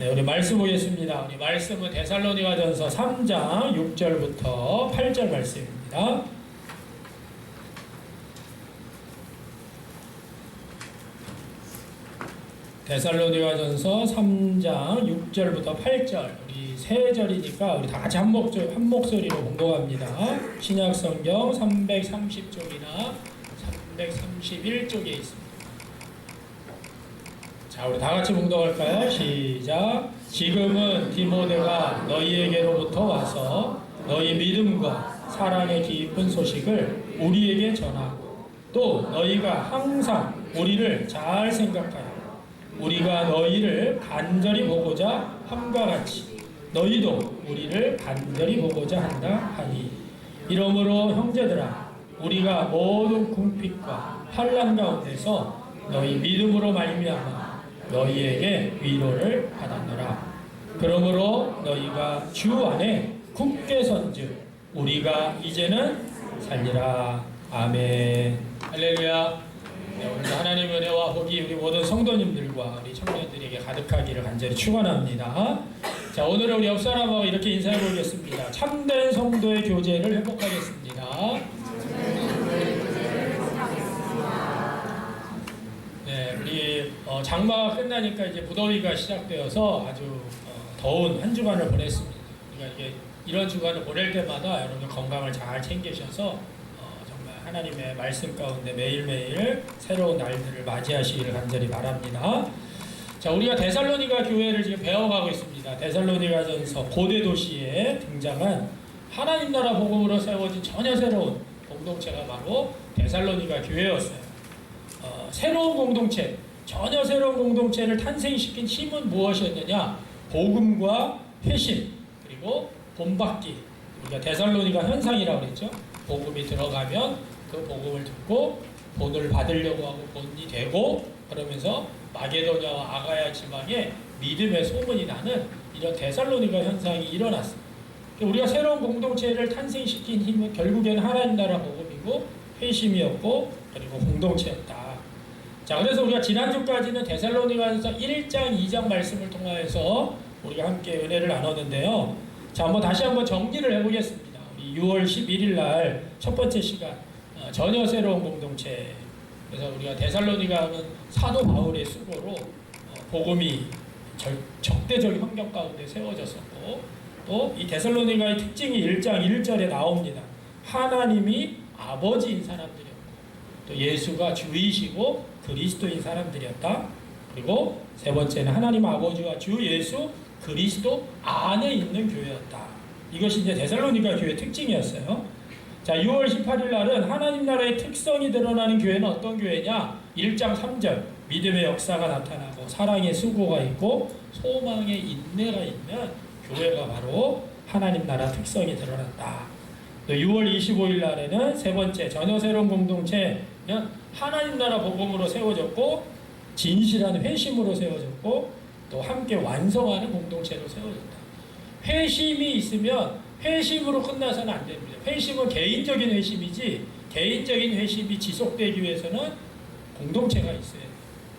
네, 우리 말씀 보겠습니다. 우리 말씀은 데살로니가전서 3장 6절부터 8절 말씀입니다. 데살로니가전서 3장 6절부터 8절, 우리 세 절이니까 우리 다 같이 한 목소리로 공독합니다. 신약성경 330쪽이나 331쪽에 있습니다. 자, 우리 다 같이 봉독할까요? 시작. 지금은 디모데가 너희에게로부터 와서 너희 믿음과 사랑의 깊은 소식을 우리에게 전하고 또 너희가 항상 우리를 잘 생각하여 우리가 너희를 간절히 보고자 함과 같이 너희도 우리를 간절히 보고자 한다 하니, 이러므로 형제들아, 우리가 모든 궁핍과 환난 가운데서 너희 믿음으로 말미암아 너희에게 위로를 받았노라. 그러므로 너희가 주 안에 굳게 선즉 우리가 이제는 살리라. 아멘. 할렐루야. 네, 오늘도 하나님의 은혜와 복이 우리 모든 성도님들과 우리 청년들에게 가득하기를 간절히 축원합니다. 자, 오늘은 우리 옆 사람하고 이렇게 인사해 보겠습니다. 참된 성도의 교제를 회복하겠습니다. 네, 우리 장마가 끝나니까 이제 무더위가 시작되어서 아주 더운 한 주간을 보냈습니다. 우리가 이게 이런 주간을 보낼 때마다 여러분 건강을 잘 챙기셔서 정말 하나님의 말씀 가운데 매일매일 새로운 날들을 맞이하시기를 간절히 바랍니다. 자, 우리가 데살로니가 교회를 지금 배워가고 있습니다. 데살로니가전서 고대 도시에 등장한 하나님 나라 복음으로 세워진 전혀 새로운 공동체가 바로 데살로니가 교회였어요. 새로운 공동체, 전혀 새로운 공동체를 탄생시킨 힘은 무엇이었느냐? 복음과 회심, 그리고 본받기. 우리가 데살로니가 현상이라고 그랬죠. 복음이 들어가면 그 복음을 듣고 본을 받으려고 하고 본이 되고, 그러면서 마게도냐와 아가야 지방에 믿음의 소문이 나는 이런 데살로니가 현상이 일어났습니다. 우리가 새로운 공동체를 탄생시킨 힘은 결국에는 하나님 나라 복음이고 회심이었고 그리고 공동체였다. 자, 그래서 우리가 지난주까지는 데살로니가전서 1장, 2장 말씀을 통하여서 우리가 함께 은혜를 나눴는데요. 자, 다시 한번 정리를 해보겠습니다. 우리 6월 11일 날 첫 번째 시간, 전혀 새로운 공동체. 그래서 우리가 데살로니가는 사도 바울의 수고로 복음이 적대적인 환경 가운데 세워졌었고, 또 이 데살로니가의 특징이 1장 1절에 나옵니다. 하나님이 아버지인 사람들이었고, 또 예수가 주이시고 그리스도인 사람들이었다. 그리고 세 번째는 하나님 아버지와 주 예수 그리스도 안에 있는 교회였다. 이것이 이제 데살로니가 교회의 특징이었어요. 자, 6월 18일 날은 하나님 나라의 특성이 드러나는 교회는 어떤 교회냐? 1장 3절 믿음의 역사가 나타나고 사랑의 수고가 있고 소망의 인내가 있는 교회가 바로 하나님 나라 특성이 드러났다. 또 6월 25일 날에는 세 번째 전혀 새로운 공동체는 하나님 나라 복음으로 세워졌고 진실한 회심으로 세워졌고 또 함께 완성하는 공동체로 세워졌다. 회심이 있으면 회심으로 끝나서는 안 됩니다. 회심은 개인적인 회심이지 개인적인 회심이 지속되기 위해서는 공동체가 있어야 돼요.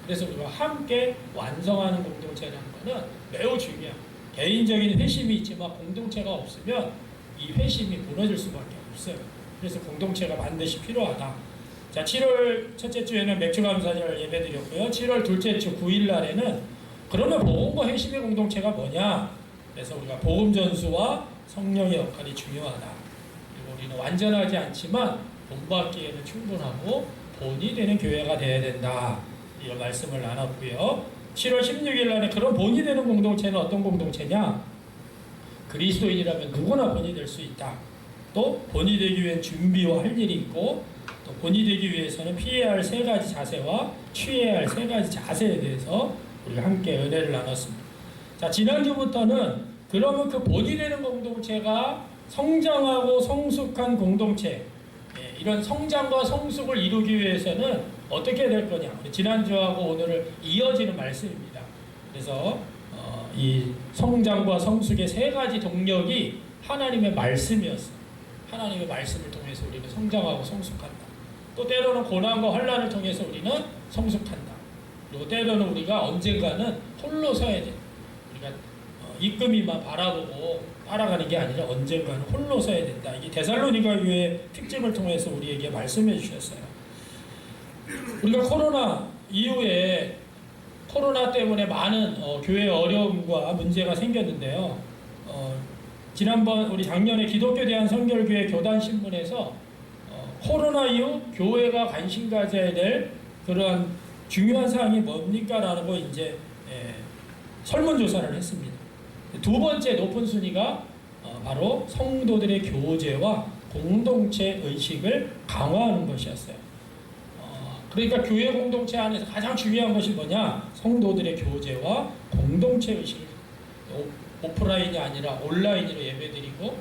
그래서 우리가 함께 완성하는 공동체라는 것은 매우 중요합니다. 개인적인 회심이 있지만 공동체가 없으면 이 회심이 무너질 수밖에 없어요. 그래서 공동체가 반드시 필요하다. 자, 7월 첫째 주에는 맥주감사절 예배드렸고요. 7월 둘째 주 9일 날에는 그러면 복음과 회심의 공동체가 뭐냐? 그래서 우리가 복음 전수와 성령의 역할이 중요하다. 그리고 우리는 완전하지 않지만 본받기에는 충분하고 본이 되는 교회가 되어야 된다. 이런 말씀을 나눴고요. 7월 16일 날에 그런 본이 되는 공동체는 어떤 공동체냐? 그리스도인이라면 누구나 본이 될 수 있다. 또 본이 되기 위한 준비와 할 일이 있고 또 본이 되기 위해서는 피해야 할 세 가지 자세와 취해야 할 세 가지 자세에 대해서 우리가 함께 은혜를 나눴습니다. 자, 지난주부터는 그러면 그 본이 되는 공동체가 성장하고 성숙한 공동체, 이런 성장과 성숙을 이루기 위해서는 어떻게 될 거냐? 지난주하고 오늘을 이어지는 말씀입니다. 그래서 이 성장과 성숙의 세 가지 동력이 하나님의 말씀이었어요. 하나님의 말씀을 통해서 우리는 성장하고 성숙한다. 또 때로는 고난과 환난을 통해서 우리는 성숙한다. 그리고 때로는 우리가 언젠가는 홀로 서야 돼. 우리가 이끔이만 바라보고 따라가는 게 아니라 언젠가는 홀로 서야 된다. 이게 데살로니가 교회 특집을 통해서 우리에게 말씀해 주셨어요. 우리가 코로나 이후에 코로나 때문에 많은 교회 어려움과 문제가 생겼는데요. 지난번 우리 작년에 기독교 대한 선결교회 교단 신문에서 코로나 이후 교회가 관심 가져야 될 그러한 중요한 사항이 뭡니까? 라고 이제 설문조사를 했습니다. 두 번째 높은 순위가 바로 성도들의 교제와 공동체 의식을 강화하는 것이었어요. 그러니까 교회 공동체 안에서 가장 중요한 것이 뭐냐? 성도들의 교제와 공동체 의식을 오프라인이 아니라 온라인으로 예배드리고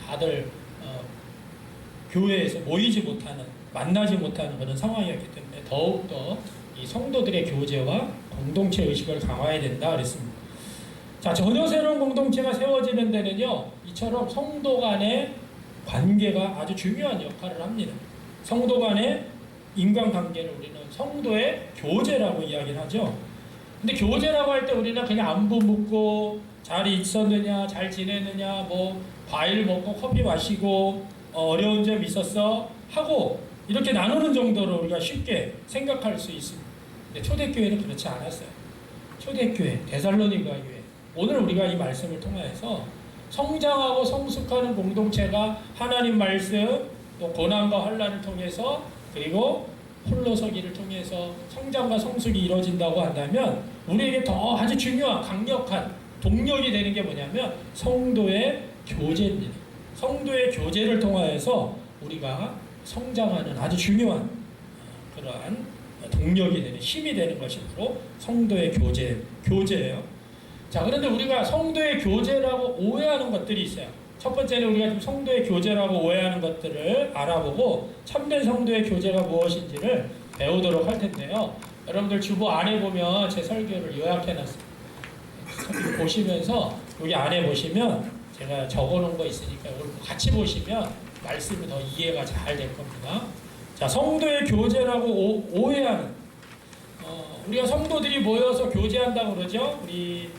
다들 교회에서 모이지 못하는, 만나지 못하는 그런 상황이었기 때문에 더욱더 이 성도들의 교제와 공동체 의식을 강화해야 된다 그랬습니다. 자, 전혀 새로운 공동체가 세워지는 데는요, 이처럼 성도 간의 관계가 아주 중요한 역할을 합니다. 성도 간의 인간관계를 우리는 성도의 교제라고 이야기를 하죠. 근데 교제라고 할 때 우리는 그냥 안부 묻고 잘 있었느냐, 잘 지내느냐, 뭐 과일 먹고 커피 마시고 어려운 점 있었어 하고 이렇게 나누는 정도로 우리가 쉽게 생각할 수 있습니다. 근데 초대교회는 그렇지 않았어요. 초대교회, 데살로니가 교회, 오늘 우리가 이 말씀을 통해서 성장하고 성숙하는 공동체가 하나님 말씀, 또 고난과 환난을 통해서 그리고 홀로서기를 통해서 성장과 성숙이 이루어진다고 한다면 우리에게 더 아주 중요한 강력한 동력이 되는 게 뭐냐면 성도의 교제입니다. 성도의 교제를 통하여서 우리가 성장하는 아주 중요한 그러한 동력이 되는, 힘이 되는 것이 바로 성도의 교제예요. 자, 그런데 우리가 성도의 교제라고 오해하는 것들이 있어요. 첫 번째는 우리가 지금 성도의 교제라고 오해하는 것들을 알아보고 참된 성도의 교제가 무엇인지를 배우도록 할 텐데요. 여러분들 주보 안에 보면 제 설교를 요약해놨습니다. 보시면서 여기 안에 보시면 제가 적어놓은 거 있으니까 이걸 같이 보시면 말씀이 더 이해가 잘 될 겁니다. 자, 성도의 교제라고 오해하는, 우리가 성도들이 모여서 교제한다고 그러죠. 우리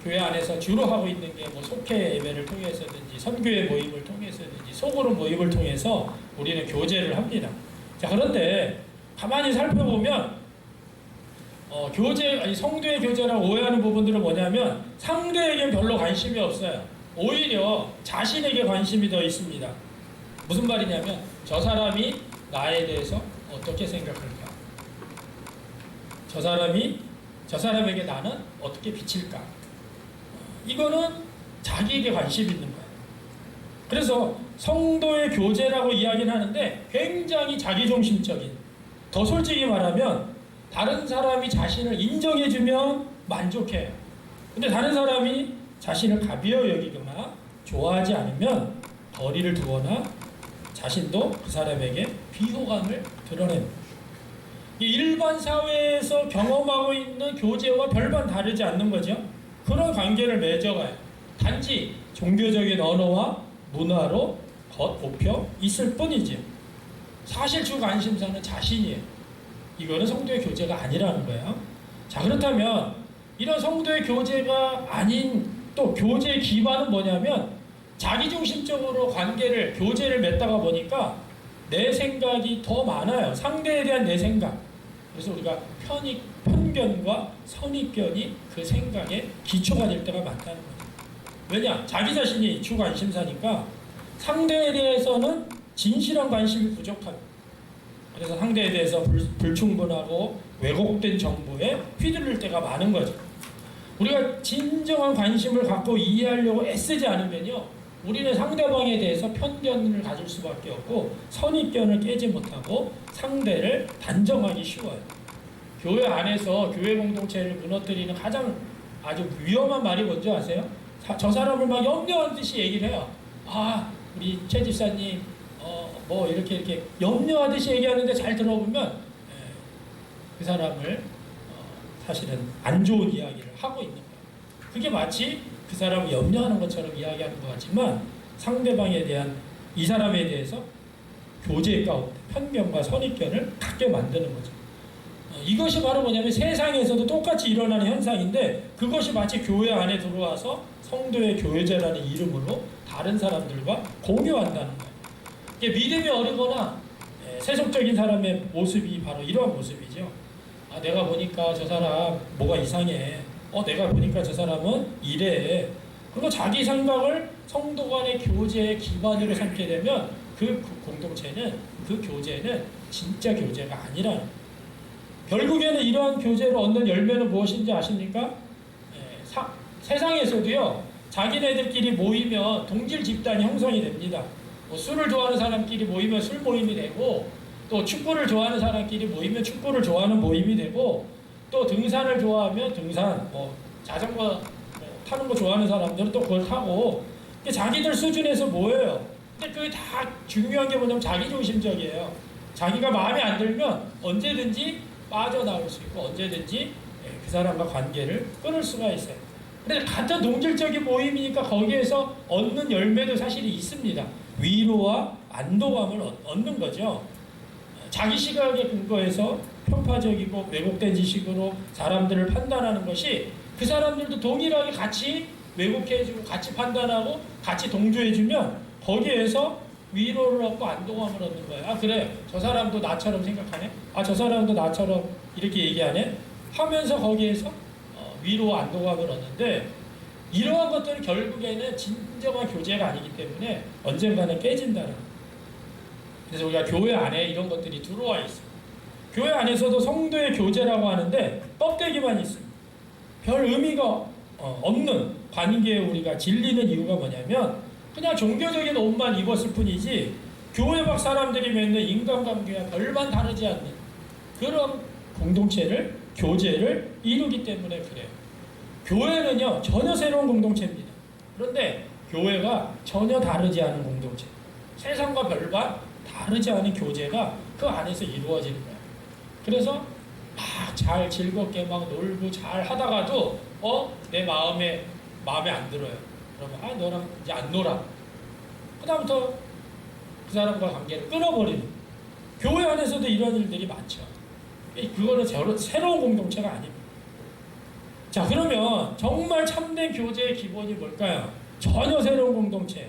교회 안에서 주로 하고 있는 게 뭐 속회 예배를 통해서든지 선교회 모임을 통해서든지 소그룹 모임을 통해서 우리는 교제를 합니다. 자, 그런데 가만히 살펴보면 성도의 교제라고 오해하는 부분들은 뭐냐면 상대에게 별로 관심이 없어요. 오히려 자신에게 관심이 더 있습니다. 무슨 말이냐면 저 사람이 나에 대해서 어떻게 생각할까? 저 사람에게 나는 어떻게 비칠까? 이거는 자기에게 관심이 있는 거예요. 그래서 성도의 교제라고 이야기는 하는데 굉장히 자기중심적인, 더 솔직히 말하면 다른 사람이 자신을 인정해주면 만족해요. 근데 다른 사람이 자신을 가벼워 여기거나 좋아하지 않으면 거리를 두거나 자신도 그 사람에게 비호감을 드러냅니다. 일반 사회에서 경험하고 있는 교제와 별반 다르지 않는 거죠. 그런 관계를 맺어가요. 단지 종교적인 언어와 문화로 겉꼽혀 있을 뿐이죠. 사실 주 관심사는 자신이에요. 이거는 성도의 교제가 아니라는 거예요. 자, 그렇다면 이런 성도의 교제가 아닌 또 교제의 기반은 뭐냐면 자기중심적으로 교제를 맺다가 보니까 내 생각이 더 많아요. 상대에 대한 내 생각. 그래서 우리가 편견과 선입견이 그 생각에 기초가 될 때가 많다는 거예요. 왜냐? 자기 자신이 주 관심사니까 상대에 대해서는 진실한 관심이 부족합니다. 그래서 상대에 대해서 불충분하고 왜곡된 정보에 휘둘릴 때가 많은 거죠. 우리가 진정한 관심을 갖고 이해하려고 애쓰지 않으면요, 우리는 상대방에 대해서 편견을 가질 수밖에 없고 선입견을 깨지 못하고 상대를 단정하기 쉬워요. 교회 안에서 교회 공동체를 무너뜨리는 가장 아주 위험한 말이 뭔지 아세요? 저 사람을 막 염려하듯이 얘기를 해요. 아, 우리 최 집사님 뭐 이렇게 염려하듯이 얘기하는데 잘 들어보면 그 사람을 사실은 안 좋은 이야기를 하고 있는 거예요. 그게 마치 그 사람을 염려하는 것처럼 이야기하는 것 같지만 상대방에 대한, 이 사람에 대해서 교제 가운데 편견과 선입견을 갖게 만드는 거죠. 이것이 바로 뭐냐면 세상에서도 똑같이 일어나는 현상인데 그것이 마치 교회 안에 들어와서 성도의 교회제라는 이름으로 다른 사람들과 공유한다는 거예요. 이게 믿음이 어리거나 세속적인 사람의 모습이 바로 이러한 모습이죠. 아, 내가 보니까 저 사람 뭐가 이상해. 내가 보니까 저 사람은 이래. 그리고 자기 생각을 성도 간의 교제의 기반으로 삼게 되면 그 공동체는, 그 교제는 진짜 교제가 아니라는 거예요. 결국에는 이러한 교제를 얻는 열매는 무엇인지 아십니까? 세상에서도요, 자기네들끼리 모이면 동질 집단이 형성이 됩니다. 술을 좋아하는 사람끼리 모이면 술 모임이 되고, 또 축구를 좋아하는 사람끼리 모이면 축구를 좋아하는 모임이 되고, 또 등산을 좋아하면 등산, 자전거 타는 거 좋아하는 사람들은 또 그걸 타고, 자기들 수준에서 모여요. 근데 그게 다 중요한 게 뭐냐면 자기중심적이에요. 자기가 마음에 안 들면 언제든지 빠져나올 수 있고 언제든지 그 사람과 관계를 끊을 수가 있어요. 근데 같은 동질적인 모임이니까 거기에서 얻는 열매도 사실이 있습니다. 위로와 안도감을 얻는 거죠. 자기 시각에 근거해서 편파적이고 왜곡된 지식으로 사람들을 판단하는 것이 그 사람들도 동일하게 같이 왜곡해주고 같이 판단하고 같이 동조해주면 거기에서 위로를 얻고 안도감을 얻는 거예요. 아, 그래, 저 사람도 나처럼 생각하네. 아, 저 사람도 나처럼 이렇게 얘기하네 하면서 거기에서 위로와 안도감을 얻는데, 이러한 것들은 결국에는 진정한 교제가 아니기 때문에 언젠가는 깨진다는 거예요. 그래서 우리가 교회 안에 이런 것들이 들어와 있어요. 교회 안에서도 성도의 교제라고 하는데 껍데기만 있습니다. 별 의미가 없는 관계에 우리가 질리는 이유가 뭐냐면 그냥 종교적인 옷만 입었을 뿐이지 교회 밖 사람들이 맺는 인간관계와 별반 다르지 않는 그런 공동체를, 교제를 이루기 때문에 그래요. 교회는요, 전혀 새로운 공동체입니다. 그런데 교회가 전혀 다르지 않은 공동체, 세상과 별반 다르지 않은 교제가 그 안에서 이루어지는 거예요. 그래서 막 잘 즐겁게 막 놀고 잘 하다가도 내 마음에 안 들어요. 그러면 너랑 이제 안 놀아. 그다음부터 그 사람과 관계를 끊어버리는, 교회 안에서도 이런 일들이 많죠. 그거는 새로운 공동체가 아닙니다. 자, 그러면 정말 참된 교제의 기본이 뭘까요? 전혀 새로운 공동체.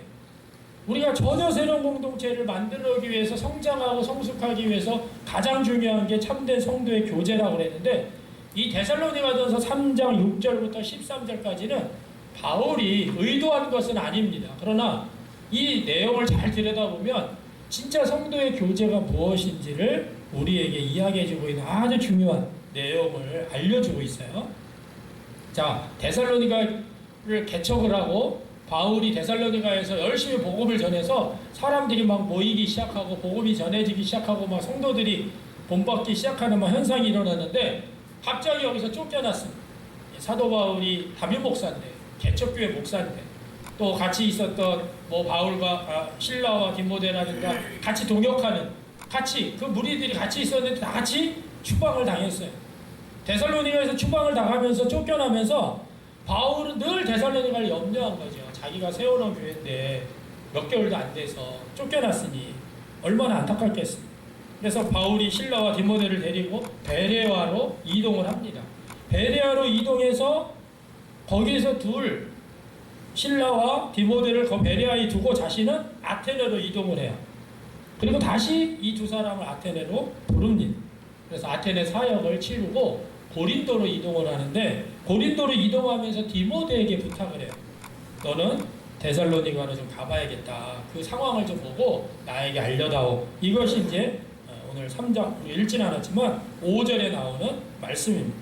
우리가 전혀 새로운 공동체를 만들기 위해서, 성장하고 성숙하기 위해서 가장 중요한 게 참된 성도의 교제라고 그랬는데, 이 데살로니가전서 3장 6절부터 13절까지는 바울이 의도한 것은 아닙니다. 그러나 이 내용을 잘 들여다보면 진짜 성도의 교제가 무엇인지를 우리에게 이야기해주고 있는 아주 중요한 내용을 알려주고 있어요. 자, 데살로니가를 개척을 하고 바울이 데살로니가에서 열심히 복음을 전해서 사람들이 막 모이기 시작하고 복음이 전해지기 시작하고 막 성도들이 본받기 시작하는 막 현상이 일어났는데 갑자기 여기서 쫓겨났습니다. 사도 바울이 담임 목사인데, 개척교회 목사인데, 또 같이 있었던 바울과 실라와 디모데라든가 같이 동역하는, 같이 그 무리들이 같이 있었는데 다 같이 추방을 당했어요. 데살로니가에서 추방을 당하면서 쫓겨나면서 바울은 늘 데살로니가를 염려한 거죠. 자기가 세워놓은 교회인데 몇 개월도 안 돼서 쫓겨났으니 얼마나 안타깝겠습니까. 그래서 바울이 실라와 디모데를 데리고 베레아로 이동을 합니다. 베레아로 이동해서 거기에서 실라와 디모데를 베레아에 두고 자신은 아테네로 이동을 해요. 그리고 다시 이 두 사람을 아테네로 부릅니다. 그래서 아테네 사역을 치르고 고린도로 이동을 하는데, 고린도로 이동하면서 디모데에게 부탁을 해요. 너는 데살로니가로 좀 가봐야겠다. 그 상황을 좀 보고 나에게 알려다오. 이것이 이제 오늘 3장 읽진 않았지만 5절에 나오는 말씀입니다.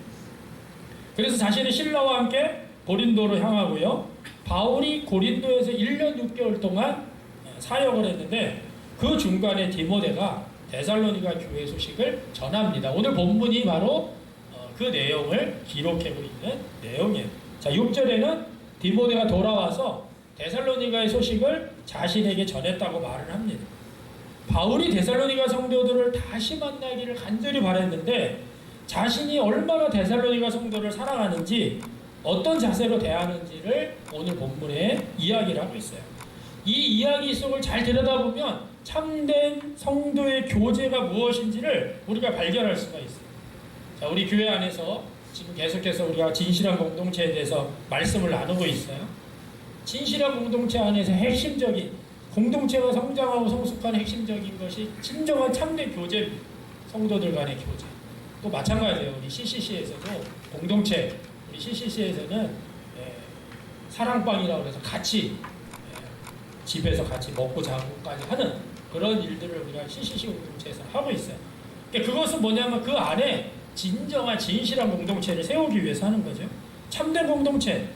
그래서 자신의 신라와 함께 고린도로 향하고요. 바울이 고린도에서 1년 6개월 동안 사역을 했는데 그 중간에 디모데가 데살로니가 교회 소식을 전합니다. 오늘 본문이 바로 그 내용을 기록하고 있는 내용이에요. 자, 6절에는 디모데가 돌아와서 데살로니가의 소식을 자신에게 전했다고 말을 합니다. 바울이 데살로니가 성도들을 다시 만나기를 간절히 바랬는데 자신이 얼마나 데살로니가 성도를 사랑하는지, 어떤 자세로 대하는지를 오늘 본문에 이야기를 하고 있어요. 이 이야기 속을 잘 들여다보면 참된 성도의 교제가 무엇인지를 우리가 발견할 수가 있어요. 자, 우리 교회 안에서 지금 계속해서 우리가 진실한 공동체에 대해서 말씀을 나누고 있어요. 진실한 공동체 안에서 핵심적인 공동체가 성장하고 성숙하는 핵심적인 것이 진정한 참된 교제입니다. 성도들 간의 교제. 또 마찬가지예요. 우리 CCC에서도 공동체, 우리 CCC에서는 사랑방이라고 해서 같이 집에서 같이 먹고 자고까지 하는 그런 일들을 우리가 CCC 공동체에서 하고 있어요. 그러니까 그것은 뭐냐면 그 안에 진정한 진실한 공동체를 세우기 위해서 하는 거죠. 참된 공동체.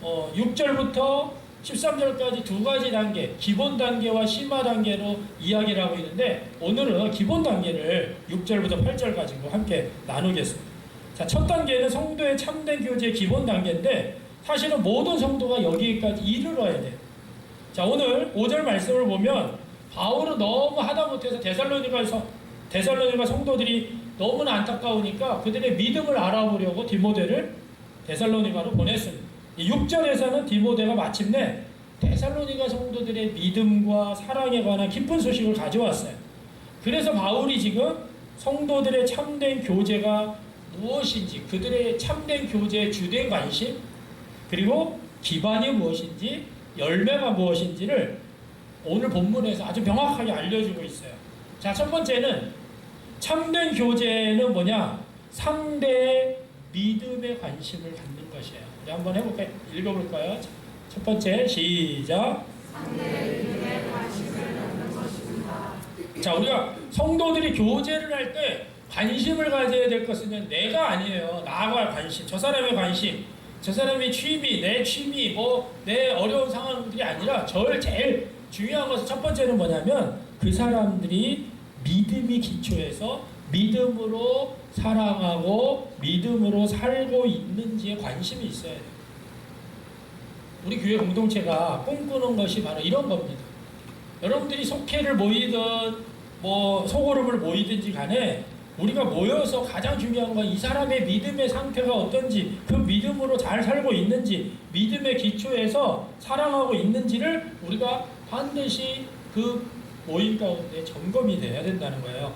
6절부터 13절까지 두 가지 단계, 기본 단계와 심화 단계로 이야기를 하고 있는데 오늘은 기본 단계를 6절부터 8절 가지고 함께 나누겠습니다. 자, 첫 단계는 성도의 참된 교제의 기본 단계인데 사실은 모든 성도가 여기까지 이르러야 돼요. 자, 오늘 5절 말씀을 보면 바울은 너무 하다못해서 데살로니가 성도들이 너무나 안타까우니까 그들의 믿음을 알아보려고 디모데를 데살로니가로 보냈습니다. 6절에서는 디모데가 마침내 데살로니가 성도들의 믿음과 사랑에 관한 깊은 소식을 가져왔어요. 그래서 바울이 지금 성도들의 참된 교제가 무엇인지, 그들의 참된 교제의 주된 관심, 그리고 기반이 무엇인지, 열매가 무엇인지를 오늘 본문에서 아주 명확하게 알려주고 있어요. 자, 첫 번째는 참된 교제는 뭐냐? 상대의 믿음에 관심을 갖는 것이에요. 우리 한번 해볼까요? 읽어볼까요? 첫 번째, 시작. 상대의 믿음에 관심을 갖는 것입니다. 자, 우리가 성도들이 교제를 할 때 관심을 가져야 될 것은 내가 아니에요. 나가 관심, 저 사람의 관심, 저 사람의 취미, 내 취미, 내 어려운 상황들이 아니라 제일 중요한 것은 첫 번째는 뭐냐면 그 사람들이 믿음이 기초해서 믿음으로 사랑하고 믿음으로 살고 있는지에 관심이 있어야 돼요. 우리 교회 공동체가 꿈꾸는 것이 바로 이런 겁니다. 여러분들이 속회를 모이든 소그룹을 모이든지 간에 우리가 모여서 가장 중요한 건 이 사람의 믿음의 상태가 어떤지, 그 믿음으로 잘 살고 있는지, 믿음의 기초에서 사랑하고 있는지를 우리가 반드시 그 모임 가운데 점검이 돼야 된다는 거예요.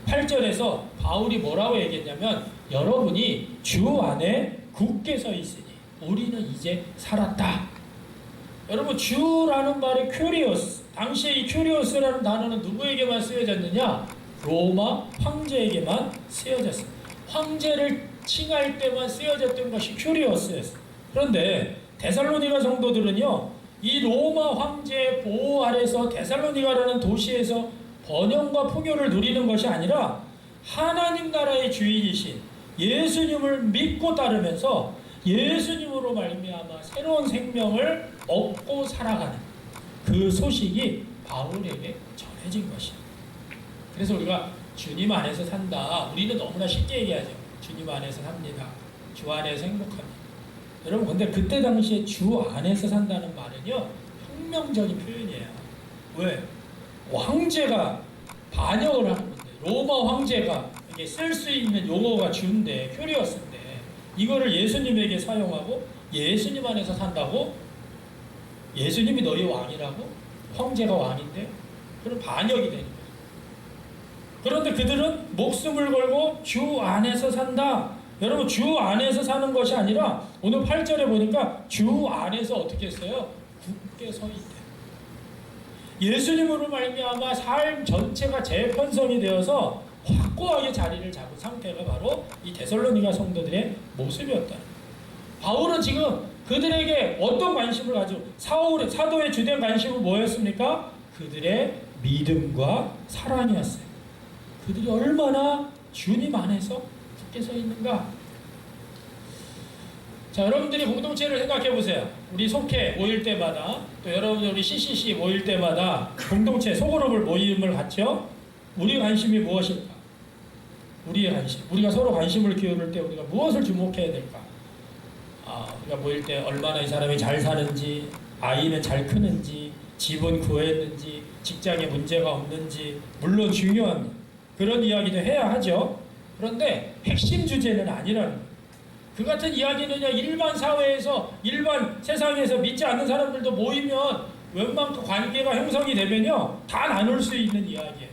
8절에서 바울이 뭐라고 얘기했냐면 여러분이 주 안에 굳게 서 있으니 우리는 이제 살았다. 여러분, 주라는 말의 큐리오스, 당시에 이 큐리오스라는 단어는 누구에게만 쓰여졌느냐? 로마 황제에게만 쓰여졌습니다. 황제를 칭할 때만 쓰여졌던 것이 큐리오스였어요. 그런데 데살로니가 성도들은요, 이 로마 황제의 보호 아래서 데살로니가라는 도시에서 번영과 풍요를 누리는 것이 아니라 하나님 나라의 주인이신 예수님을 믿고 따르면서 예수님으로 말미암아 새로운 생명을 얻고 살아가는 그 소식이 바울에게 전해진 것입니다. 그래서 우리가 주님 안에서 산다. 우리는 너무나 쉽게 얘기하죠. 주님 안에서 삽니다. 주 안에서 행복합니다. 여러분, 근데 그때 당시에 주 안에서 산다는 말은요, 혁명적인 표현이에요. 왜? 황제가 반역을 하는 건데, 로마 황제가 이게 쓸 수 있는 용어가 주인데, 큐리어스인데, 이거를 예수님에게 사용하고 예수님 안에서 산다고? 예수님이 너희 왕이라고? 황제가 왕인데? 그럼 반역이 되는 거예요. 그런데 그들은 목숨을 걸고 주 안에서 산다. 여러분, 주 안에서 사는 것이 아니라 오늘 8절에 보니까 주 안에서 어떻게 했어요? 굳게 서 있대. 예수님으로 말미암아 삶 전체가 재편성이 되어서 확고하게 자리를 잡은 상태가 바로 이 데살로니가 성도들의 모습이었다. 바울은 지금 그들에게 어떤 관심을 가지고 사도의 주된 관심은 뭐였습니까? 그들의 믿음과 사랑이었어요. 그들이 얼마나 주님 안에서 굳게 서 있는가? 자, 여러분들이 공동체를 생각해 보세요. 우리 속회 모일 때마다, 또 여러분들 우리 CCC 모일 때마다 공동체 소그룹을 모임을 갖죠. 우리의 관심이 무엇일까? 우리의 관심. 우리가 서로 관심을 기울일 때 우리가 무엇을 주목해야 될까? 우리가 모일 때 얼마나 이 사람이 잘 사는지, 아이는 잘 크는지, 집은 구했는지, 직장에 문제가 없는지, 물론 중요합니다. 그런 이야기도 해야 하죠. 그런데 핵심 주제는 아니라는 거예요. 그 같은 이야기는요, 일반 사회에서, 일반 세상에서 믿지 않는 사람들도 모이면 웬만큼 관계가 형성이 되면요, 다 나눌 수 있는 이야기예요.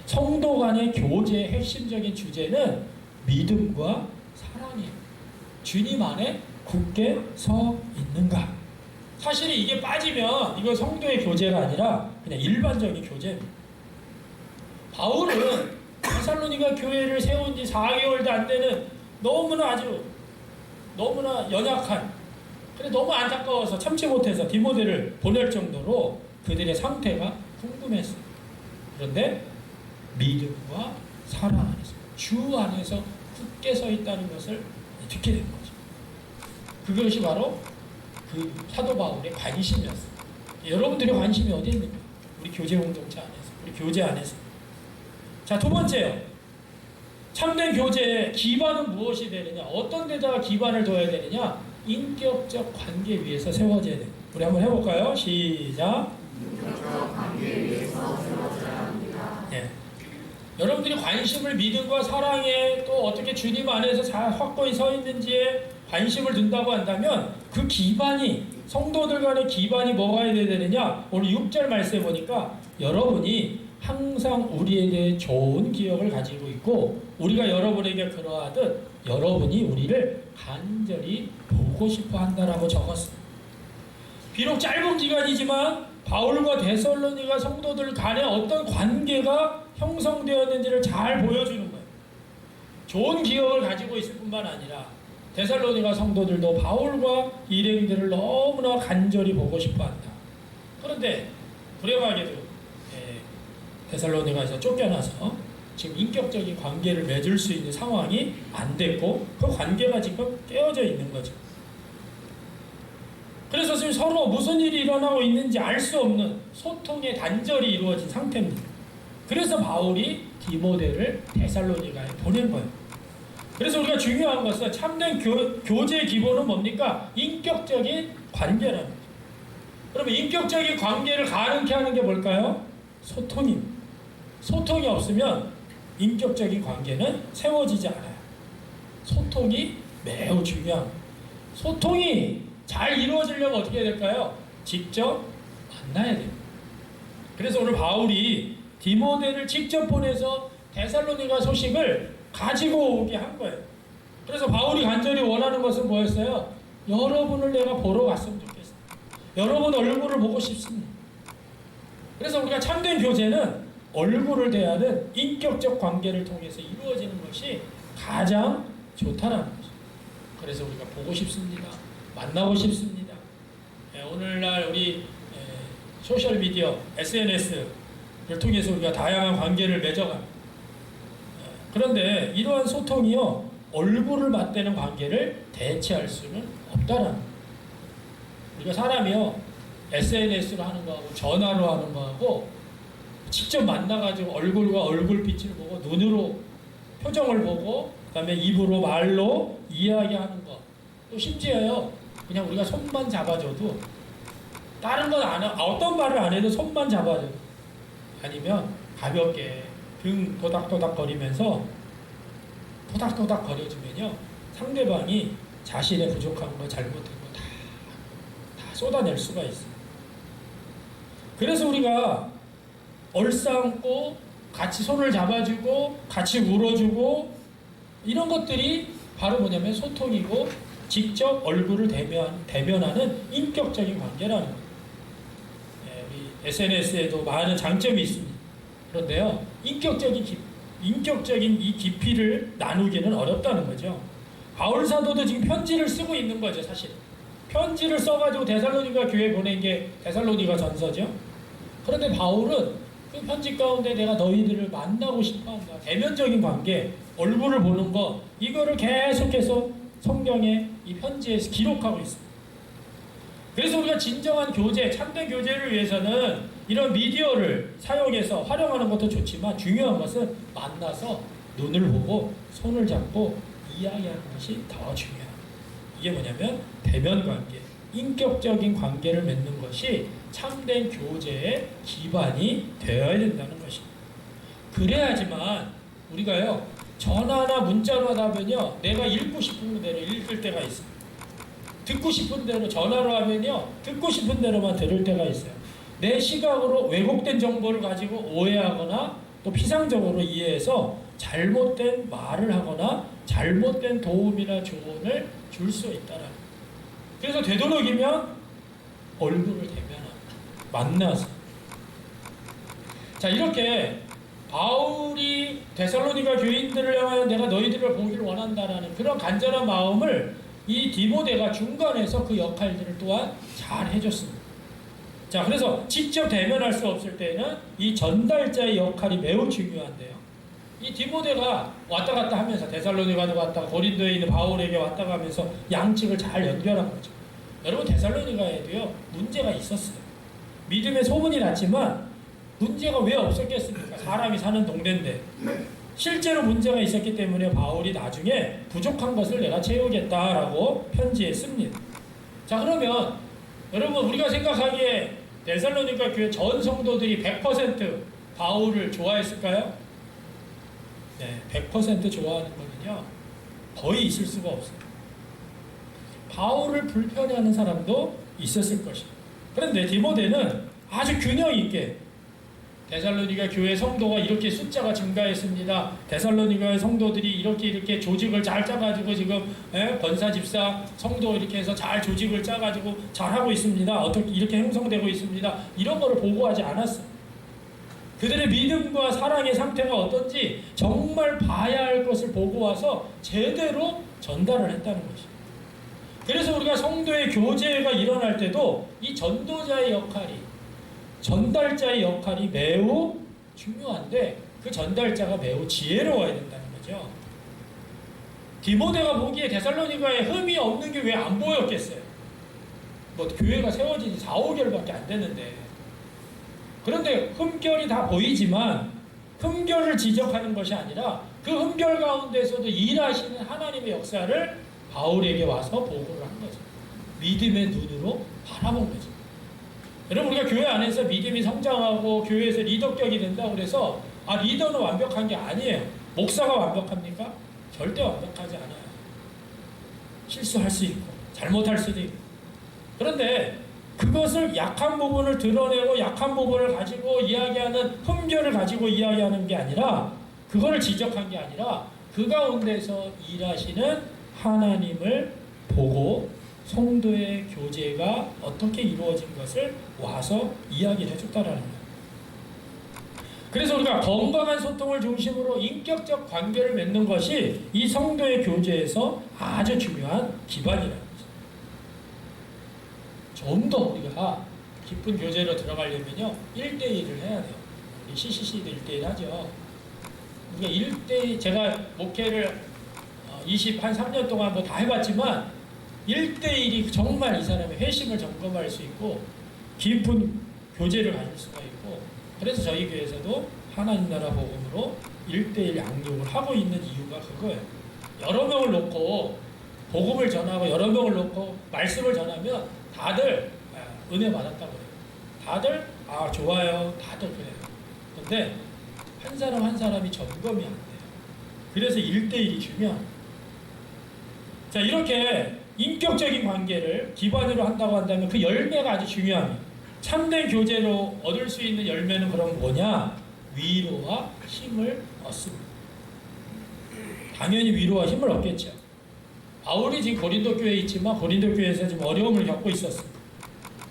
성도 간의 교제의 핵심적인 주제는 믿음과 사랑이에요. 주님 안에 굳게 서 있는가? 사실 이게 빠지면 이거 성도의 교제가 아니라 그냥 일반적인 교제입니다. 바울은 데살로니가 교회를 세운 지 4개월도 안 되는 너무나 연약한, 그래 너무 안타까워서 참지 못해서 디모데를 보낼 정도로 그들의 상태가 궁금했어요. 그런데 믿음과 사랑 안에서, 주 안에서 굳게 서 있다는 것을 듣게 된 거죠. 그것이 바로 그 사도 바울의 관심이었어요. 여러분들의 관심이 어디 있는가? 우리 교제 공동체 안에서, 우리 교제 안에서. 자, 두 번째요. 참된 교제의 기반은 무엇이 되느냐? 어떤 데다가 기반을 둬야 되느냐? 인격적 관계 위에서 세워져야 돼요. 우리 한번 해볼까요? 시작. 인격적 관계 위에서 세워져야 합니다. 예. 여러분들이 관심을 믿음과 사랑에 또 어떻게 주님 안에서 잘 확고히 서 있는지에 관심을 둔다고 한다면 그 기반이, 성도들 간의 기반이 뭐가 해야 되느냐? 오늘 6절 말씀해 보니까 여러분이 항상 우리에 대해 좋은 기억을 가지고 있고 우리가 여러분에게 그러하듯 여러분이 우리를 간절히 보고 싶어 한다라고 적었어요. 비록 짧은 기간이지만 바울과 데살로니가 성도들 간에 어떤 관계가 형성되었는지를 잘 보여주는 거예요. 좋은 기억을 가지고 있을 뿐만 아니라 데살로니가 성도들도 바울과 일행들을 너무나 간절히 보고 싶어 한다. 그런데 불행하게도 데살로니가에서 쫓겨나서 지금 인격적인 관계를 맺을 수 있는 상황이 안 됐고 그 관계가 지금 깨어져 있는 거죠. 그래서 지금 서로 무슨 일이 일어나고 있는지 알 수 없는 소통의 단절이 이루어진 상태입니다. 그래서 바울이 디모데를 데살로니가에 보낸 거예요. 그래서 우리가 중요한 것은 참된 교제의 기본은 뭡니까? 인격적인 관계라는 거죠. 그러면 인격적인 관계를 가능케 하는 게 뭘까요? 소통입니다. 소통이 없으면 인격적인 관계는 세워지지 않아요. 소통이 매우 중요합니다. 소통이 잘 이루어지려면 어떻게 해야 될까요? 직접 만나야 돼요. 그래서 오늘 바울이 디모데를 직접 보내서 데살로니가 소식을 가지고 오게 한 거예요. 그래서 바울이 간절히 원하는 것은 뭐였어요? 여러분을 내가 보러 갔으면 좋겠어요. 여러분 얼굴을 보고 싶습니다. 그래서 우리가 참된 교제는 얼굴을 대하는 인격적 관계를 통해서 이루어지는 것이 가장 좋다는 거죠. 그래서 우리가 보고 싶습니다. 만나고 싶습니다. 오늘날 우리 소셜미디어, SNS를 통해서 우리가 다양한 관계를 맺어갑니다. 그런데 이러한 소통이요, 얼굴을 맞대는 관계를 대체할 수는 없다라는 거예요. 우리가 사람이요, SNS로 하는 거하고 전화로 하는 거하고 직접 만나가지고 얼굴과 얼굴빛을 보고 눈으로 표정을 보고 그다음에 입으로 말로 이야기하는 거, 또 심지어요 그냥 우리가 손만 잡아줘도 다른 건 어떤 말을 안 해도 손만 잡아줘도, 아니면 가볍게 등 도닥도닥 거리면서 도닥도닥 거려주면요 상대방이 자신의 부족한 거, 잘못된 거 다 쏟아낼 수가 있어요. 그래서 우리가 얼싸안고 같이 손을 잡아주고 같이 울어주고 이런 것들이 바로 뭐냐면 소통이고 직접 얼굴을 대면하는 인격적인 관계라는 거예요. 우리 SNS에도 많은 장점이 있습니다. 그런데요, 인격적인 이 깊이를 나누기는 어렵다는 거죠. 바울 사도도 지금 편지를 쓰고 있는 거죠, 사실. 편지를 써가지고 데살로니가 교회에 보낸 게 데살로니가 전서죠. 그런데 바울은 그 편지 가운데 내가 너희들을 만나고 싶어한다. 대면적인 관계, 얼굴을 보는 거, 이거를 계속해서 성경에 이 편지에서 기록하고 있습니다. 그래서 우리가 진정한 교제, 참된 교제를 위해서는 이런 미디어를 사용해서 활용하는 것도 좋지만 중요한 것은 만나서 눈을 보고 손을 잡고 이야기하는 것이 더 중요합니다. 이게 뭐냐면 대면 관계, 인격적인 관계를 맺는 것이 참된 교제의 기반이 되어야 된다는 것입니다. 그래야지만 우리가요 전화나 문자로 하다 보면요 내가 읽고 싶은 대로 읽을 때가 있어요. 듣고 싶은 대로 전화로 하면요 듣고 싶은 대로만 들을 때가 있어요. 내 시각으로 왜곡된 정보를 가지고 오해하거나 또 피상적으로 이해해서 잘못된 말을 하거나 잘못된 도움이나 조언을 줄 수 있다라는 거예요. 그래서 되도록이면 얼굴을 대면하고 만나서, 자, 이렇게 바울이 데살로니가 교인들을 향하여 내가 너희들을 보기를 원한다라는 그런 간절한 마음을 이 디모데가 중간에서 그 역할들을 또한 잘 해줬습니다. 자, 그래서 직접 대면할 수 없을 때는 이 전달자의 역할이 매우 중요한데요. 이 디모데가 왔다 갔다 하면서 데살로니가도 갔다가 고린도에 있는 바울에게 왔다 가면서 양측을 잘 연결한 거죠. 여러분, 데살로니가에도요 문제가 있었어요. 믿음의 소문이 났지만 문제가 왜 없었겠습니까? 사람이 사는 동네인데. 실제로 문제가 있었기 때문에 바울이 나중에 부족한 것을 내가 채우겠다라고 편지에 씁니다. 자, 그러면 여러분, 우리가 생각하기에 데살로니가 교회 전 성도들이 100% 바울을 좋아했을까요? 네, 100% 좋아하는 거는요 거의 있을 수가 없어요. 바울을 불편해하는 사람도 있었을 것이에요. 그런데 디모데는 아주 균형 있게 데살로니가 교회 성도가 이렇게 숫자가 증가했습니다. 데살로니가의 성도들이 이렇게 조직을 잘 짜가지고 지금 권사, 집사, 성도 이렇게 해서 잘 조직을 짜가지고 잘하고 있습니다. 어떻게 이렇게 형성되고 있습니다. 이런 거를 보고하지 않았어요. 그들의 믿음과 사랑의 상태가 어떤지 정말 봐야 할 것을 보고 와서 제대로 전달을 했다는 것이죠. 그래서 우리가 성도의 교제가 일어날 때도 이 전도자의 역할이, 전달자의 역할이 매우 중요한데 그 전달자가 매우 지혜로워야 된다는 거죠. 디모데가 보기에 데살로니가에 흠이 없는 게 왜 안 보였겠어요? 뭐 교회가 세워진 지 4, 5개월밖에 안 됐는데. 그런데 흠결이 다 보이지만 흠결을 지적하는 것이 아니라 그 흠결 가운데서도 일하시는 하나님의 역사를 바울에게 와서 보고를 한 거죠. 믿음의 눈으로 바라본 거죠. 여러분, 우리가 교회 안에서 믿음이 성장하고 교회에서 리더격이 된다고 그래서 리더는 완벽한 게 아니에요. 목사가 완벽합니까? 절대 완벽하지 않아요. 실수할 수 있고 잘못할 수도 있고. 그런데 그것을 약한 부분을 드러내고 약한 부분을 가지고 이야기하는 흠결을 가지고 이야기하는 게 아니라, 그거를 지적한 게 아니라 그 가운데서 일하시는 하나님을 보고 성도의 교제가 어떻게 이루어진 것을 와서 이야기를 해줬다라는 거예요. 그래서 우리가 건강한 소통을 중심으로 인격적 관계를 맺는 것이 이 성도의 교제에서 아주 중요한 기반이라는 거죠. 좀 더 우리가 깊은 교제로 들어가려면요 1대1을 해야 돼요. 우리 CCC도 1대1 하죠. 우리가 1대1, 제가 목회를 23년 동안 뭐 다 해봤지만 1대1이 정말 이 사람의 회심을 점검할 수 있고 깊은 교제를 가질 수가 있고, 그래서 저희 교회에서도 하나님 나라 복음으로 1대1 양육을 하고 있는 이유가 그거예요. 여러 명을 놓고 복음을 전하고 여러 명을 놓고 말씀을 전하면 다들 은혜 받았다고 해요. 다들 좋아요. 다들 그래요. 근데 한 사람 한 사람이 점검이 안 돼요. 그래서 1대1이 중요합니다. 자, 이렇게 인격적인 관계를 기반으로 한다고 한다면 그 열매가 아주 중요합니다. 참된 교제로 얻을 수 있는 열매는 그럼 뭐냐? 위로와 힘을 얻습니다. 당연히 위로와 힘을 얻겠죠. 바울이 지금 고린도 교회에 있지만 고린도 교회에서 지금 어려움을 겪고 있었습니다.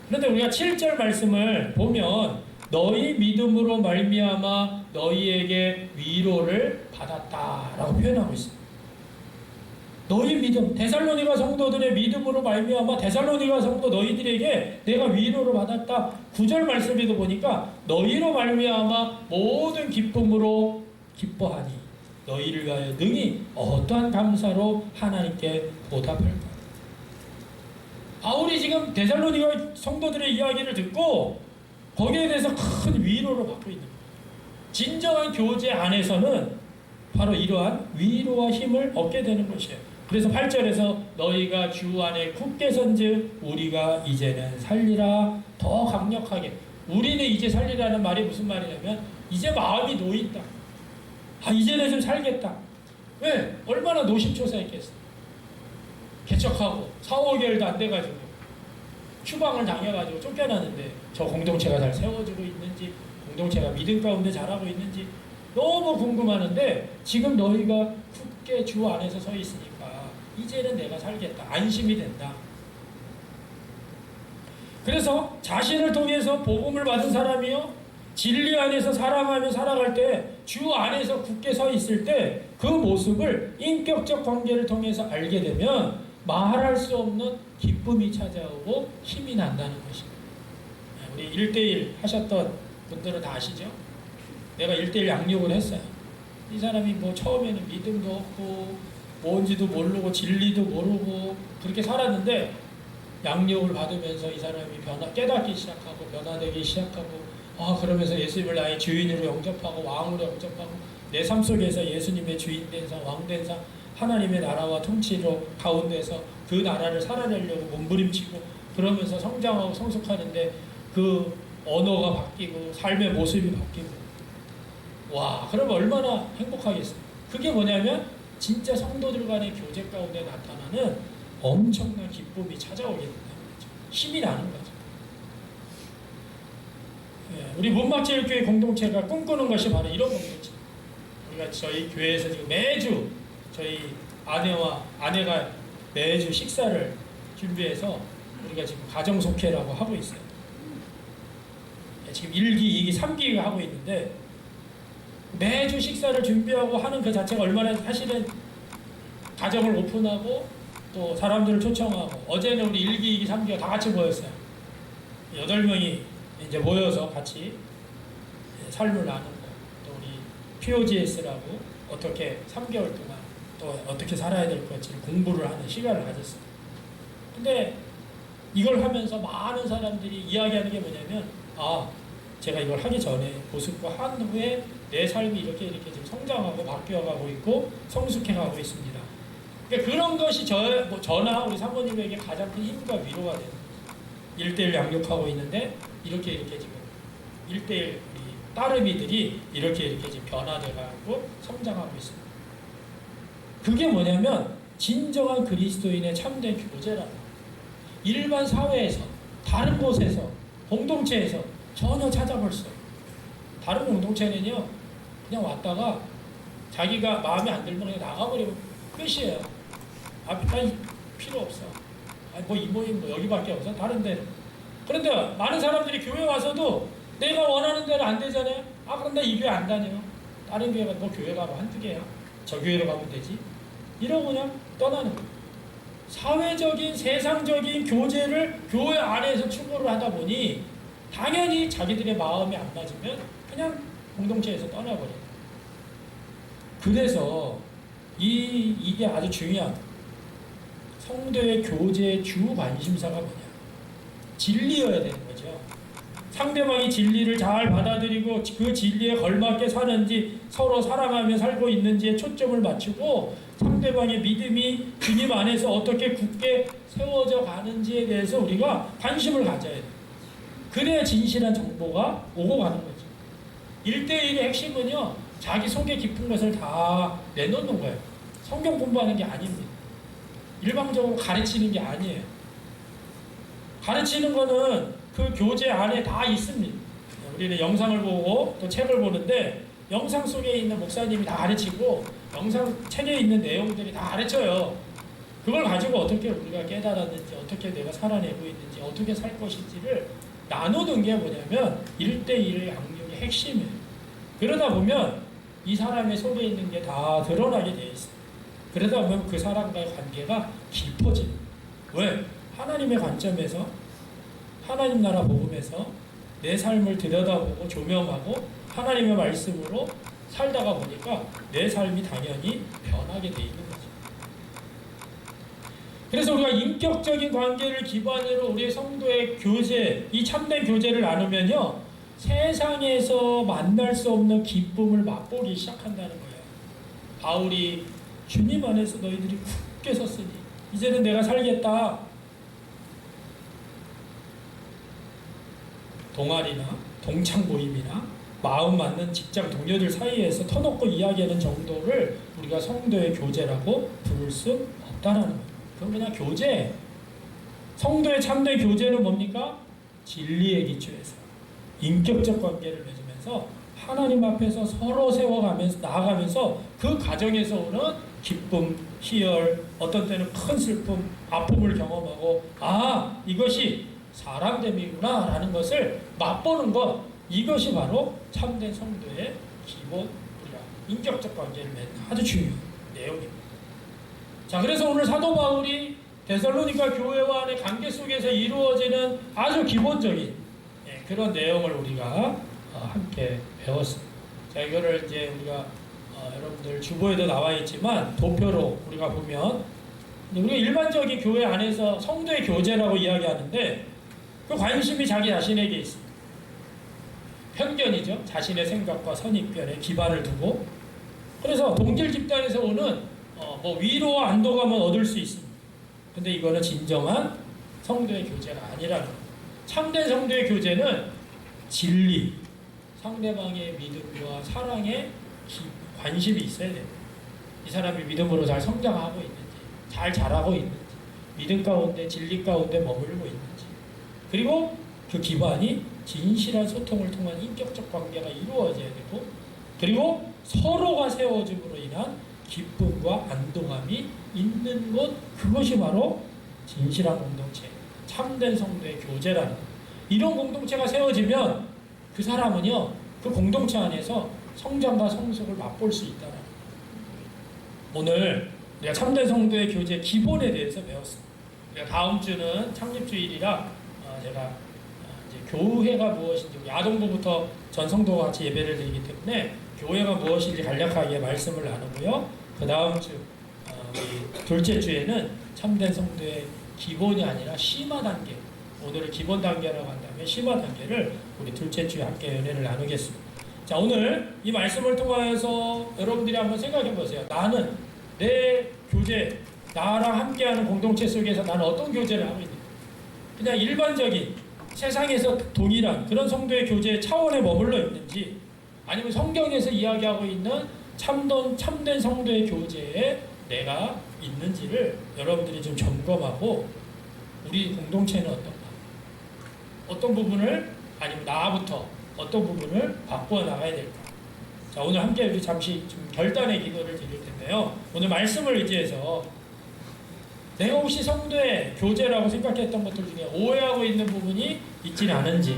그런데 우리가 7절 말씀을 보면 너희 믿음으로 말미암아 너희에게 위로를 받았다라고 표현하고 있습니다. 너희 믿음, 데살로니가 성도들의 믿음으로 말미암아 데살로니가 성도 너희들에게 내가 위로를 받았다. 9절 말씀에도 보니까 너희로 말미암아 모든 기쁨으로 기뻐하니 너희를 위하여 능히 어떠한 감사로 하나님께 보답할 것. 바울이 지금 데살로니가 성도들의 이야기를 듣고 거기에 대해서 큰 위로를 받고 있는 거예요. 진정한 교제 안에서는 바로 이러한 위로와 힘을 얻게 되는 것이에요. 그래서 8절에서 너희가 주 안에 굳게 선즉 우리가 이제는 살리라. 더 강력하게 우리는 이제 살리라는 말이 무슨 말이냐면 이제 마음이 놓인다. 이제는 좀 살겠다. 왜? 얼마나 노심초사했겠어. 개척하고 4, 5개월도 안 돼가지고 추방을 당해가지고 쫓겨나는데 저 공동체가 잘 세워지고 있는지, 공동체가 믿음 가운데 잘하고 있는지 너무 궁금하는데 지금 너희가 굳게 주 안에서 서 있으니까 이제는 내가 살겠다. 안심이 된다. 그래서 자신을 통해서 복음을 받은 사람이요, 진리 안에서 사랑하며 살아갈 때, 주 안에서 굳게 서 있을 때 그 모습을 인격적 관계를 통해서 알게 되면 말할 수 없는 기쁨이 찾아오고 힘이 난다는 것입니다. 우리 1대1 하셨던 분들은 다 아시죠? 내가 1대1 양육을 했어요. 이 사람이 뭐 처음에는 믿음도 없고 뭔지도 모르고 진리도 모르고 그렇게 살았는데 양육을 받으면서 이 사람이 깨닫기 시작하고 변화되기 시작하고, 그러면서 예수님을 나의 주인으로 영접하고 왕으로 영접하고 내 삶 속에서 예수님의 주인 된 상, 왕 된 상, 하나님의 나라와 통치로 가운데서 그 나라를 살아내려고 몸부림치고 그러면서 성장하고 성숙하는데 그 언어가 바뀌고 삶의 모습이 바뀌고, 와, 그러면 얼마나 행복하겠어요. 그게 뭐냐면 진짜 성도들 간의 교제 가운데 나타나는 엄청난 기쁨이 찾아오게 된다는 거죠. 힘이 나는 거죠. 우리 문막제일교회 공동체가 꿈꾸는 것이 바로 이런 공동체. 우리가 저희 교회에서 지금 매주 저희 아내가 매주 식사를 준비해서 우리가 지금 가정속회라고 하고 있어요. 지금 1기, 2기, 3기가 하고 있는데 매주 식사를 준비하고 하는 그 자체가 얼마나 사실은 가정을 오픈하고 또 사람들을 초청하고, 어제는 우리 1기, 2기, 3기가 다 같이 모였어요. 8명이 이제 모여서 같이 삶을 나누고, 또 우리 POGS라고 어떻게 3개월 동안 또 어떻게 살아야 될 것을 공부를 하는 시간을 가졌어요. 근데 이걸 하면서 많은 사람들이 이야기하는 게 뭐냐면, 제가 이걸 하기 전에 모습과 한 후에 내 삶이 이렇게 지금 성장하고 바뀌어가고 있고 성숙해가고 있습니다. 그러니까 그런 것이 저나 우리 사모님에게 가장 큰 힘과 위로가 되는 거죠. 1대1 양육하고 있는데 이렇게 지금 1대1 우리 따르미들이 이렇게 지금 변화돼가고 성장하고 있습니다. 그게 뭐냐면 진정한 그리스도인의 참된 교제라는 거예요. 일반 사회에서, 다른 곳에서, 공동체에서 전혀 찾아볼 수 없어요. 다른 공동체는요, 그냥 왔다가 자기가 마음에 안 들면 그냥 나가버리면 끝이에요. 아니, 필요 없어. 뭐 이 모임 뭐 여기밖에 없어. 다른 데는. 그런데 많은 사람들이 교회 와서도 내가 원하는 대로 안 되잖아요. 그럼 나 이 교회 안 다녀요. 다른 교회가 뭐 교회가 뭐 한두 개야. 저 교회로 가면 되지. 이러고 그냥 떠나는 거예요. 사회적인 세상적인 교제를 교회 안에서 추구를 하다 보니 당연히 자기들의 마음이 안 맞으면 그냥 공동체에서 떠나버려요. 그래서 이게 아주 중요한 성도의 교제의 주 관심사가 뭐냐? 진리여야 되는 거죠. 상대방이 진리를 잘 받아들이고 그 진리에 걸맞게 사는지, 서로 사랑하며 살고 있는지에 초점을 맞추고 상대방의 믿음이 주님 안에서 어떻게 굳게 세워져 가는지에 대해서 우리가 관심을 가져야 돼요. 그래야 진실한 정보가 오고 가는 거죠. 1대1의 핵심은요, 자기 속에 깊은 것을 다 내놓는 거예요. 성경 공부하는 게 아닙니다. 일방적으로 가르치는 게 아니에요. 가르치는 거는 그 교재 안에 다 있습니다. 우리는 영상을 보고 또 책을 보는데 영상 속에 있는 목사님이 다 가르치고 영상 책에 있는 내용들이 다 가르쳐요. 그걸 가지고 어떻게 우리가 깨달았는지, 어떻게 내가 살아내고 있는지, 어떻게 살 것인지를 나누는 게 뭐냐면 1대1의 양육의 핵심이에요. 그러다 보면 이 사람의 속에 있는 게 다 드러나게 돼 있어요. 그러다 보면 그 사람과의 관계가 깊어집니다. 왜? 하나님의 관점에서, 하나님 나라 복음에서 내 삶을 들여다보고 조명하고 하나님의 말씀으로 살다가 보니까 내 삶이 당연히 변하게 돼 있는 거죠. 그래서 우리가 인격적인 관계를 기반으로 우리의 성도의 교제, 이 참된 교제를 나누면요, 세상에서 만날 수 없는 기쁨을 맛보기 시작한다는 거예요. 바울이 주님 안에서 너희들이 굳게 섰으니 이제는 내가 살겠다. 동아리나 동창 모임이나 마음 맞는 직장 동료들 사이에서 터놓고 이야기하는 정도를 우리가 성도의 교제라고 부를 수 없다는 거예요. 그건 그냥 교제. 성도의 참된 교제는 뭡니까? 진리에 기초해서 인격적 관계를 맺으면서 하나님 앞에서 서로 세워가면서 나아가면서 그 과정에서 오는 기쁨, 희열, 어떤 때는 큰 슬픔, 아픔을 경험하고 아 이것이 사람됨이구나 라는 것을 맛보는 것, 이것이 바로 참된 성도의 기본 우리가 인격적 관계를 맺는 아주 중요한 내용입니다. 자, 그래서 오늘 사도 바울이 데살로니가 교회와 안의 관계 속에서 이루어지는 아주 기본적인 그런 내용을 우리가 함께 배웠습니다. 자, 이거를 이제 우리가 여러분들 주보에도 나와 있지만 도표로 우리가 보면 우리가 일반적인 교회 안에서 성도의 교제라고 이야기하는데 그 관심이 자기 자신에게 있습니다. 편견이죠. 자신의 생각과 선입견에 기반을 두고 그래서 동질 집단에서 오는 뭐 위로와 안도감은 얻을 수 있습니다. 근데 이거는 진정한 성도의 교제가 아니라는 거예요. 참된 성도의 교제는 진리, 상대방의 믿음과 사랑에 관심이 있어야 됩니다. 이 사람이 믿음으로 잘 성장하고 있는지, 잘 자라고 있는지, 믿음 가운데, 진리 가운데 머물고 있는지, 그리고 그 기반이 진실한 소통을 통한 인격적 관계가 이루어져야 되고, 그리고 서로가 세워짐으로 인한 기쁨과 안도감이 있는 것, 그것이 바로 진실한 공동체, 참된 성도의 교제라는 것. 이런 공동체가 세워지면 그 사람은요, 그 공동체 안에서 성장과 성숙을 맛볼 수 있다는 거예요. 오늘 우리가 참된 성도의 교제 기본에 대해서 배웠습니다. 우리가 다음 주는 창립주일이라 제가 이제 교회가 무엇인지 야동부부터 전 성도와 같이 예배를 드리기 때문에 교회가 무엇인지 간략하게 말씀을 나누고요. 그 다음 주 우리 둘째 주에는 참된 성도의 기본이 아니라 심화 단계, 오늘은 기본 단계라고 한다면 심화 단계를 우리 둘째 주에 함께 연애를 나누겠습니다. 자, 오늘 이 말씀을 통하여서 여러분들이 한번 생각해 보세요. 나는 내 교제, 나랑 함께하는 공동체 속에서 나는 어떤 교제를 하고 있는가? 그냥 일반적인 세상에서 동일한 그런 성도의 교제 차원에 머물러 있는지, 아니면 성경에서 이야기하고 있는 참된 성도의 교제에 내가 있는지를 여러분들이 좀 점검하고 우리 공동체는 어떤가? 어떤 부분을, 아니면 나부터 어떤 부분을 바꾸어 나가야 될까? 자, 오늘 함께 우리 잠시 좀 결단의 기도를 드릴 텐데요. 오늘 말씀을 의지해서 내가 혹시 성도의 교제라고 생각했던 것들 중에 오해하고 있는 부분이 있지는 않은지,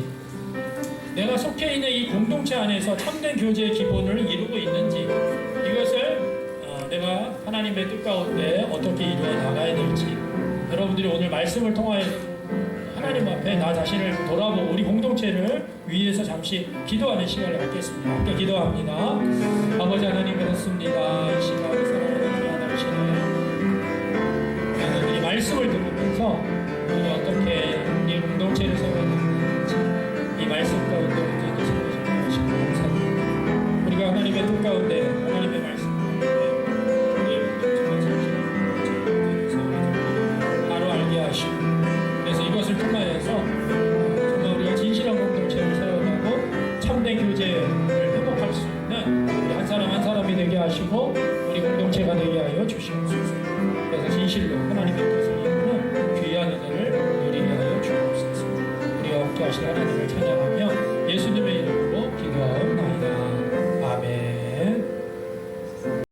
내가 속해 있는 이 공동체 안에서 참된 교제의 기본을 이루고 있는지, 이것을 내가 하나님의 뜻 가운데 어떻게 이루어 나가야 될지, 여러분들이 오늘 말씀을 통하여서 하나님 앞에 나 자신을 돌아보고 우리 공동체를 위해서 잠시 기도하는 시간을 갖겠습니다. 함께 기도합니다. 아버지 하나님, 그렇습니다. 이 시간에 사랑하는 하나님이시네. 하나님이 말씀을 들으면서 우리가 어떻게 이 공동체를 세워나가는지 이 말씀 가운데 우리에게 세워주시고 감사합니다. 우리가 하나님의 뜻 가운데, 하나님의 말씀 가운데 우리의 공동체를 세워주시고 바로 알게 하시고, 그래서 이것을 통하여서 정말 우리가 진실한 공동체를 세워가고 참된 교제를 회복할 수 있는 우리 한 사람 한 사람이 되게 하시고 우리 공동체가 되게 하여 주시옵소서.